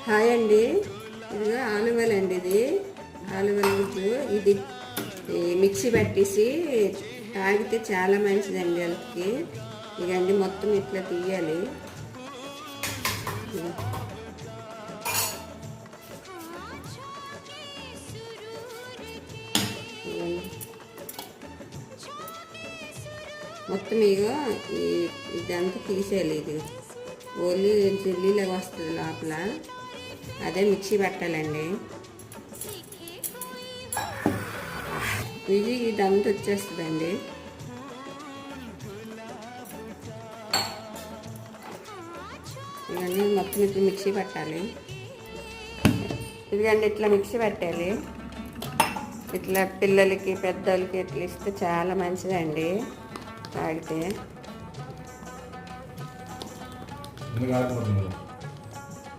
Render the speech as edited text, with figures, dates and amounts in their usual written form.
Hi అండి, ఇది ఆలువల్ అండి. ఇది ఆలువల్ గుడ్డు. ఇది మిక్సీ పట్టేసి తాగితే చాలా మంచిదండి హెల్త్కి. ఇదండి మొత్తం ఇట్లా తీయాలి. మొత్తం ఇదంతా తీసేయాలి. ఇది ఓన్లీ జెల్లీలాగా వస్తుంది లోపల, అదే మిక్సీ పెట్టాలండి. ఇదంతా వచ్చేస్తుందండి. ఇవన్నీ మొత్తం ఇప్పుడు మిక్సీ పెట్టాలి. ఇదిగండి ఇట్లా మిక్సీ పెట్టాలి. ఇట్లా పిల్లలకి పెద్దలకి ఇట్లా ఇస్తే చాలా మంచిదండి తాగితే.